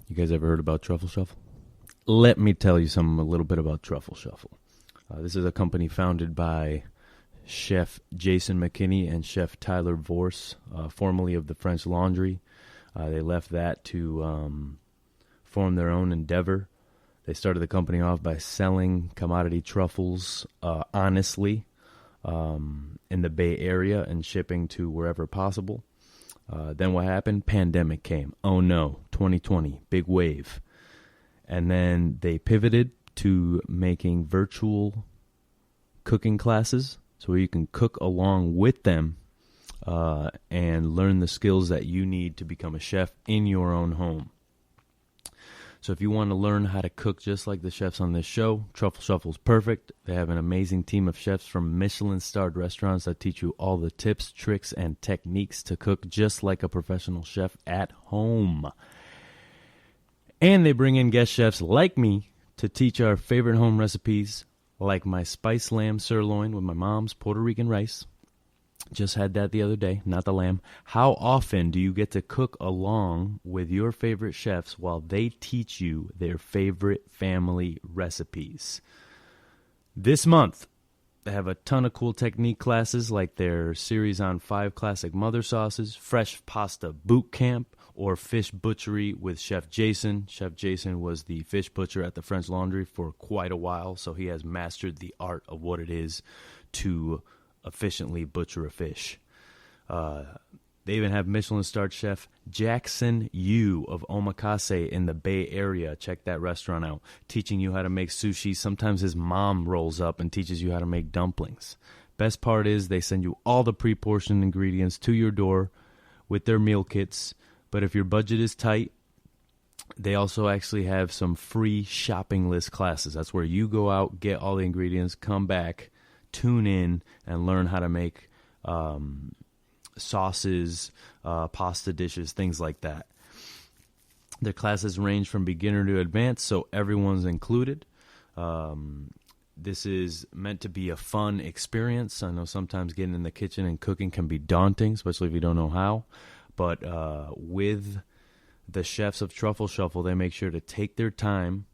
You guys ever heard about Truffle Shuffle? Let me tell you a little bit about Truffle Shuffle. This is a company founded by Chef Jason McKinney and Chef Tyler Vorse, formerly of the French Laundry. They left that to form their own endeavor. They started the company off by selling commodity truffles honestly in the Bay Area and shipping to wherever possible. Then what happened? Pandemic came. Oh no, 2020, big wave. And then they pivoted to making virtual cooking classes so you can cook along with them and learn the skills that you need to become a chef in your own home. So if you want to learn how to cook just like the chefs on this show, Truffle Shuffle is perfect. They have an amazing team of chefs from Michelin-starred restaurants that teach you all the tips, tricks, and techniques to cook just like a professional chef at home. And they bring in guest chefs like me to teach our favorite home recipes, like my spiced lamb sirloin with my mom's Puerto Rican rice. Just had that the other day, not the lamb. How often do you get to cook along with your favorite chefs while they teach you their favorite family recipes? This month, they have a ton of cool technique classes like their series on 5 classic mother sauces, fresh pasta boot camp, or fish butchery with Chef Jason. Chef Jason was the fish butcher at the French Laundry for quite a while, so he has mastered the art of what it is to efficiently butcher a fish. They even have Michelin-starred chef Jackson Yu of Omakase in the Bay Area. Check that restaurant out. Teaching you how to make sushi. Sometimes his mom rolls up and teaches you how to make dumplings. Best part is they send you all the pre-portioned ingredients to your door with their meal kits. But if your budget is tight, they also actually have some free shopping list classes. That's where you go out, get all the ingredients, come back, tune in, and learn how to make sauces, pasta dishes, things like that. Their classes range from beginner to advanced, so everyone's included. This is meant to be a fun experience. I know sometimes getting in the kitchen and cooking can be daunting, especially if you don't know how. But with the chefs of Truffle Shuffle, they make sure to take their time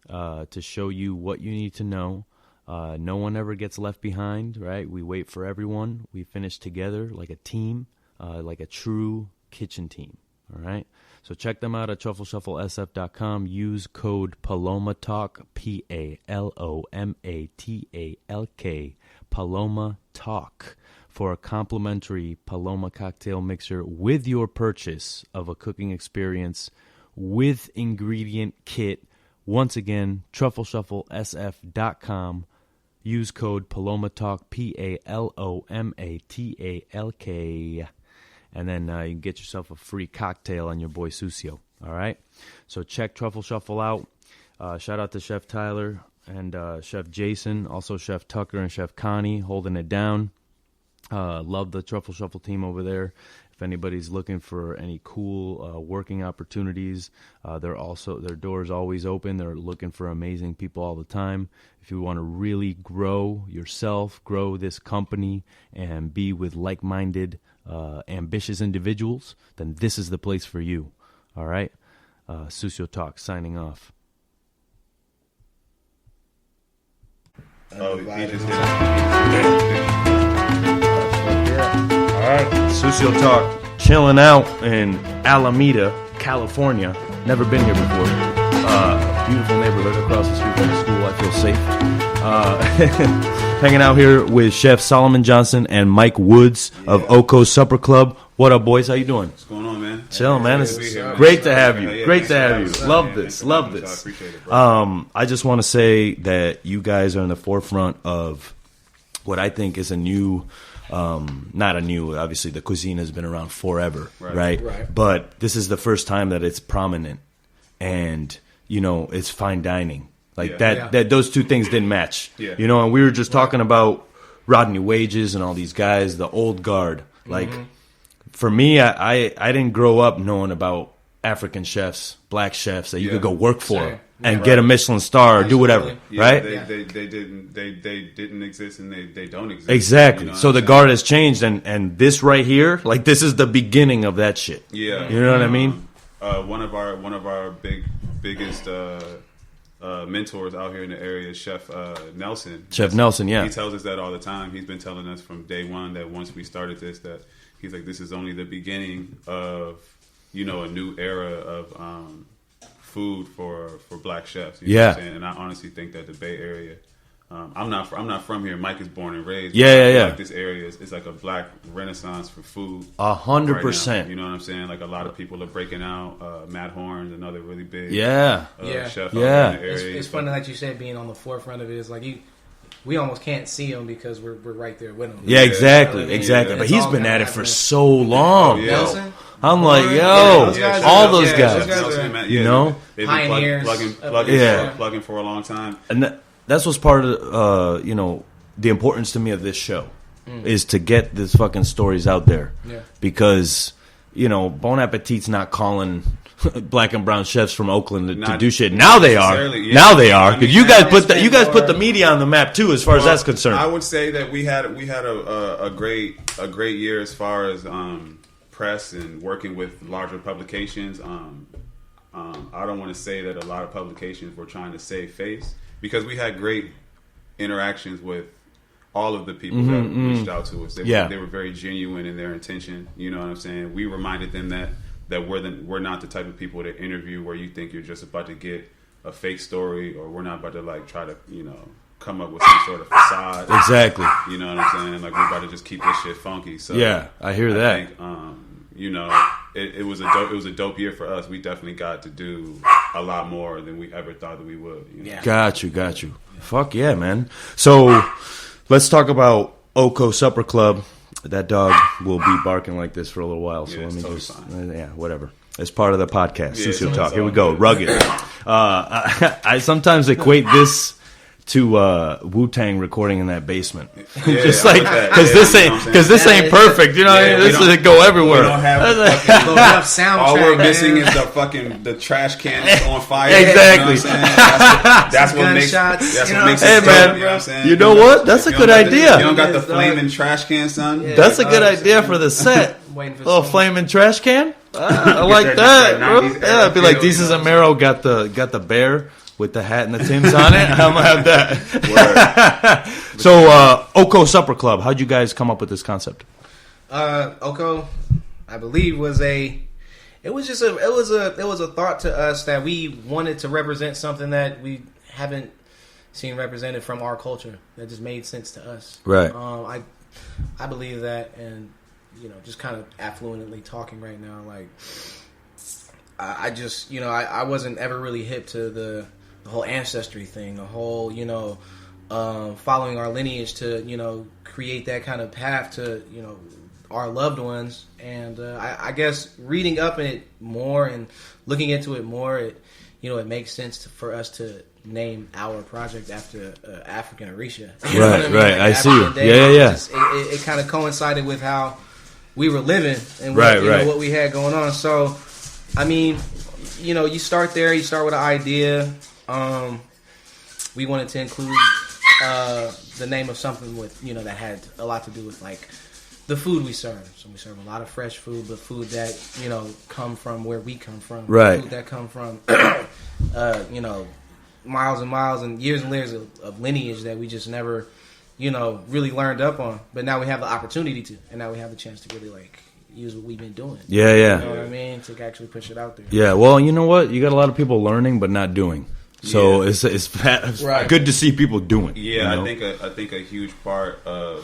to show you what you need to know. No one ever gets left behind, right? We wait for everyone. We finish together like a team, like a true kitchen team, all right? So check them out at truffleshufflesf.com. Use code PalomaTalk, PalomaTalk, Paloma Talk, for a complimentary Paloma cocktail mixer with your purchase of a cooking experience with ingredient kit. Once again, truffleshufflesf.com. Use code PalomaTalk, PalomaTalk, and then you can get yourself a free cocktail on your boy Sucio. All right? So check Truffle Shuffle out. Shout out to Chef Tyler and Chef Jason, also Chef Tucker and Chef Connie holding it down. Love the Truffle Shuffle team over there. If anybody's looking for any cool working opportunities, their door's always open. They're looking for amazing people all the time. If you want to really grow yourself, grow this company, and be with like-minded, ambitious individuals, then this is the place for you. All right? Sucio.Talk signing off. Oh, he just did. All right, Sucio.Talk, chilling out in Alameda, California. Never been here before. Beautiful neighborhood across the street from the school. I feel safe. Hanging out here with Chef Solomon Johnson and Mike Woods of Oko Supper Club. What up, boys? How you doing? What's going on, man? Chilling, man. It's great to have you. Great to have you. Love this. Love this. I appreciate it, bro. I just want to say that you guys are in the forefront of what I think is a new... not a new, obviously the cuisine has been around forever, right? But this is the first time that it's prominent and, it's fine dining. Like that those two things didn't match, and we were just talking about Rodney Wages and all these guys, the old guard. Like for me, I didn't grow up knowing about African chefs, black chefs that you could go work for and get a Michelin star or do whatever, right? They didn't exist and they don't exist. Exactly. So the guard has changed and this right here, like this is the beginning of that shit. Yeah. You know what I mean? One of our biggest mentors out here in the area is Chef Nelson. Chef Nelson, yeah. He tells us that all the time. He's been telling us from day one that once we started this, that he's like, this is only the beginning of, a new era of food for Black chefs. You know what I'm saying? And I honestly think that the Bay Area, I'm not from here. Mike is born and raised. Yeah. Like this area is like a Black renaissance for food. 100%. Right, you know what I'm saying? Like a lot of people are breaking out. Matt Horn's another really big chef out here in the area. It's funny that you said being on the forefront of it is like we almost can't see him because we're right there with him. Yeah, exactly. But he's been at it for so long. Nelson? I'm like, all those guys. They've pioneers. been plugging for a long time. And that's what's part of, the importance to me of this show is to get these fucking stories out there. Yeah. Because, Bon Appetit's not calling Black and Brown chefs from Oakland to do shit. Now they are. Yeah. Now they are. Because you guys put the media on the map too, as far as that's concerned. I would say that we had a great year as far as press and working with larger publications. I don't want to say that a lot of publications were trying to save face, because we had great interactions with all of the people that reached out to us. They were very genuine in their intention. You know what I'm saying? We reminded them that we're not the type of people to interview where you think you're just about to get a fake story, or we're not about to like try to come up with some sort of facade. Exactly. You know what I'm saying? Like we're about to just keep this shit funky. So I hear that. I think, it was a dope year for us. We definitely got to do a lot more than we ever thought that we would. Yeah. Got you. Fuck yeah, man. So let's talk about Oko Supper Club. That dog will be barking like this for a little while. So let me whatever. It's part of the podcast. Sucio.Talk. Here we go. Rugged. I sometimes equate this to Wu-Tang recording in that basement. Just like, because this ain't perfect. You know, this doesn't go everywhere. We don't have enough soundtrack. All we're missing is the trash can that's on fire. Exactly. You know that's what makes it man, dope, you know what? That's a good idea. You don't got the flaming trash can, son? Yeah, that's a good idea for the set. Little flaming trash can? I like that, bro. Yeah, I'd be like, Desus and Mero got the bear with the hat and the Timbs on it. I'm gonna have that. So, Oko Supper Club. How'd you guys come up with this concept? Oko, I believe, was a thought to us that we wanted to represent something that we haven't seen represented from our culture. That just made sense to us. Right. I believe that, and just kind of affluently talking right now, like I just I wasn't ever really hip to the whole ancestry thing, the whole following our lineage to create that kind of path to our loved ones. And I guess reading up in it more and looking into it more, it makes sense for us to name our project after African Orisha. Right. Like I see you. Yeah. It kind of coincided with how we were living and what we had going on. So, I mean, you start there. You start with an idea. We wanted to include the name of something with that had a lot to do with like the food we serve. So we serve a lot of fresh food, but food that come from where we come from. Right. Food that come from miles and miles and years of lineage that we just never really learned up on. But now we have the opportunity to, and now we have the chance to really like use what we've been doing. Yeah. You know what I mean? To actually push it out there. Yeah. Well, you know what? You got a lot of people learning but not doing. So it's good to see people doing. Yeah, I think a huge part of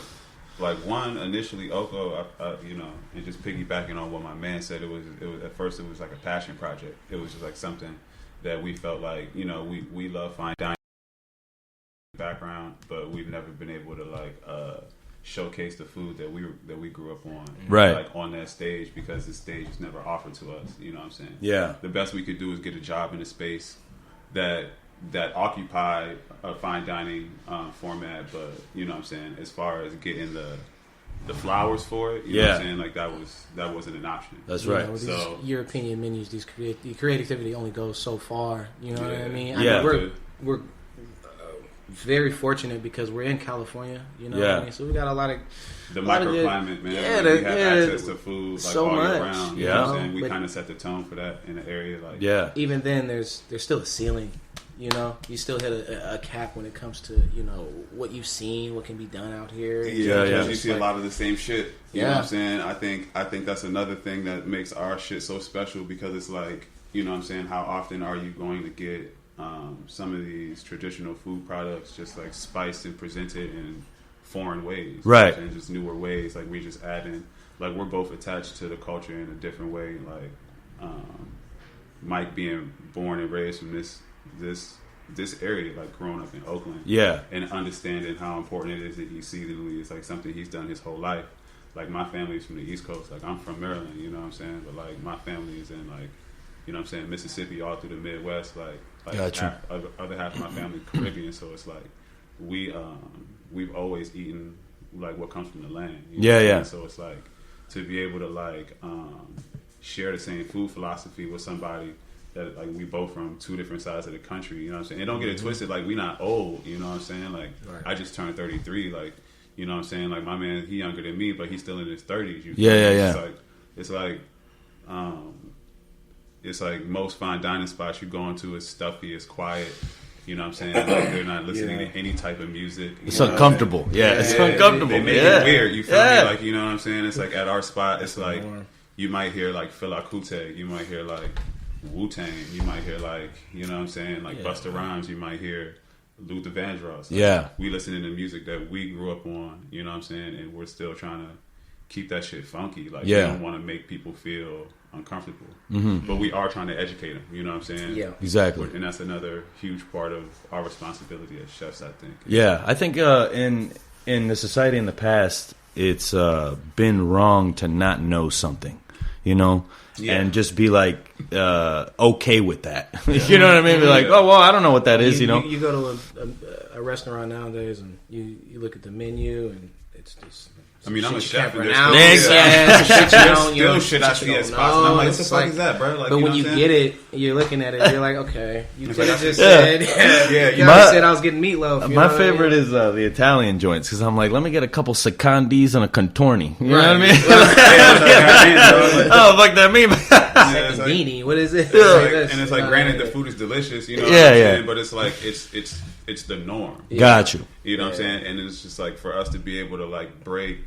like one initially Oko, and just piggybacking on what my man said, it was at first it was like a passion project. It was just like something that we felt like we love fine dining background, but we've never been able to like showcase the food that we grew up on, right? Like on that stage, because the stage is never offered to us. You know what I'm saying? Yeah. The best we could do is get a job in a space that occupy a fine dining format, but you know what I'm saying, as far as getting the flowers for it, you know what I'm saying, like that wasn't an option. That's right. So European menus, the creativity only goes so far. You know what I mean? Yeah. We're very fortunate because we're in California, you know what I mean? So we got a lot of... The microclimate, man. Yeah, we have access to food like so all much. year round. You know what I'm saying? We kind of set the tone for that in the area. Like, even then, there's still a ceiling. You know, you still hit a cap when it comes to, you know, what you've seen, what can be done out here. You see a lot of the same shit. You know what I'm saying? I think that's another thing that makes our shit so special because it's like, you know what I'm saying, how often are you going to get some of these traditional food products just like spiced and presented in foreign ways, right? And just newer ways. Like we just add in, like we're both attached to the culture in a different way. Like Mike being born and raised from this area, like growing up in Oakland, and understanding how important it is that he seasonally is like something he's done his whole life. Like my family's from the East Coast, like I'm from Maryland, you know what I'm saying? But like my family is in like, you know what I'm saying, Mississippi, all through the Midwest, like gotcha. Other half of my family Caribbean, so it's like we've always eaten like what comes from the land. You know So it's like to be able to like share the same food philosophy with somebody that like we both from two different sides of the country, you know what I'm saying? And don't get it twisted, like we not old, you know what I'm saying? Like I just turned 33, like, you know what I'm saying? Like my man, he younger than me, but he's still in his 30s. It's like most fine dining spots you go into is stuffy, it's quiet. You know what I'm saying? Like they're not listening to any type of music. It's uncomfortable. It's uncomfortable. They make it weird. You feel me? Like, you know what I'm saying? It's like at our spot, it's like you might hear like Fela Kuti, you might hear like Wu-Tang, you might hear like, you know what I'm saying, like Busta Rhymes, you might hear Luther Vandross. Like, we listening to music that we grew up on, you know what I'm saying, and we're still trying to keep that shit funky. Like we don't want to make people feel uncomfortable, but we are trying to educate them, you know what I'm saying? Yeah, exactly. And that's another huge part of our responsibility as chefs, I think. I think in the society in the past, it's been wrong to not know something, you know, and just be like okay with that. You know what I mean? Be like, oh well, I don't know what that is. You know, you go to a restaurant nowadays and you look at the menu and it's just. I mean, I'm a chef. Still shit I see at spots. And I'm like, what the fuck is that, bro? Like, but when you get it, you're looking at it, you're like, okay, you could have just said, you said I was getting meatloaf. My favorite is the Italian joints because I'm like, let me get a couple secondis and a contorni. You know what I mean? Oh, fuck that meme. Secondini, what is it? And it's like, granted, the food is delicious, you know what I'm saying? But it's like, it's the norm. Got you. You know what I'm saying? And it's just like for us to be able to like break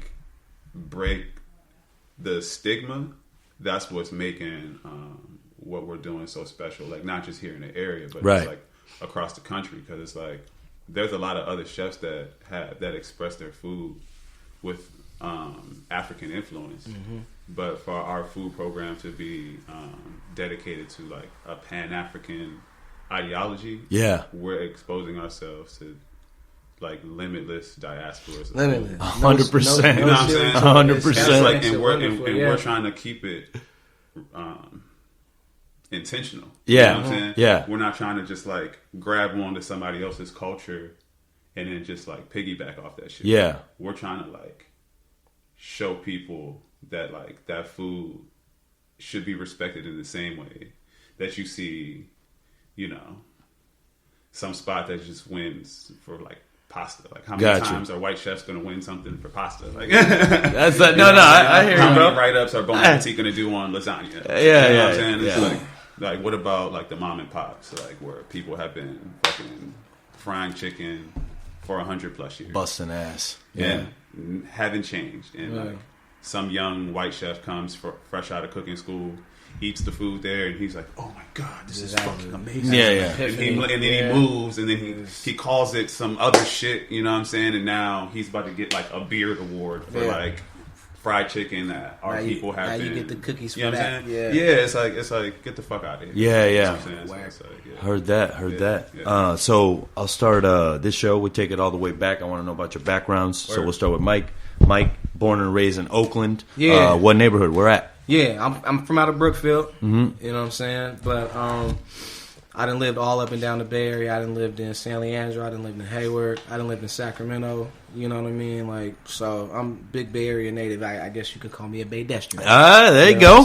the stigma, that's what's making what we're doing so special. Like not just here in the area, but it's like across the country. Because it's like there's a lot of other chefs that express their food with African influence. But for our food program to be dedicated to like a Pan-African ideology, we're exposing ourselves to like limitless diasporas. 100%. You know what I'm saying? 100%. Like, and we're trying to keep it intentional. You know what I'm saying? Yeah. We're not trying to just like grab onto somebody else's culture and then just like piggyback off that shit. Yeah. We're trying to like show people that like that food should be respected in the same way that you see, you know, some spot that just wins for like pasta. Like how many times are white chefs going to win something for pasta? Like that's that. No, I hear you, bro. How many write-ups are Bon Appetit going to do on lasagna? You know what I'm saying? It's like what about like the mom and pops, like where people have been fucking frying chicken for 100+ years, busting ass, and haven't changed, and like some young white chef comes fresh out of cooking school, eats the food there, and he's like, "Oh my god, this is fucking amazing!" And then he moves, and then he calls it some other shit. You know what I'm saying? And now he's about to get like a Beard Award for like fried chicken that our people have. Now you get the cookies for you know that. It's like get the fuck out of here. You know Heard that. So I'll start this show. We take it all the way back. I want to know about your backgrounds. So we'll start with Mike. Mike, born and raised in Oakland. What neighborhood? Where at? I'm from out of Brookfield. You know what I'm saying? But I done lived all up and down the Bay Area. I done lived in San Leandro. I done lived in Hayward. I done lived in Sacramento. You know what I mean? Like, so I'm big Bay Area native. I guess you could call me a Baydestrian. There you go.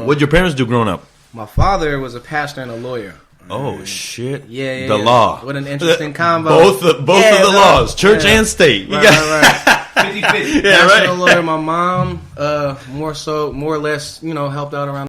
What'd your parents do growing up? My father was a pastor and a lawyer. Oh shit! Yeah. The law. What an interesting combo. Both of the laws, church and state. Right. 50-50. Yeah, National lawyer. My mom, more or less, helped out around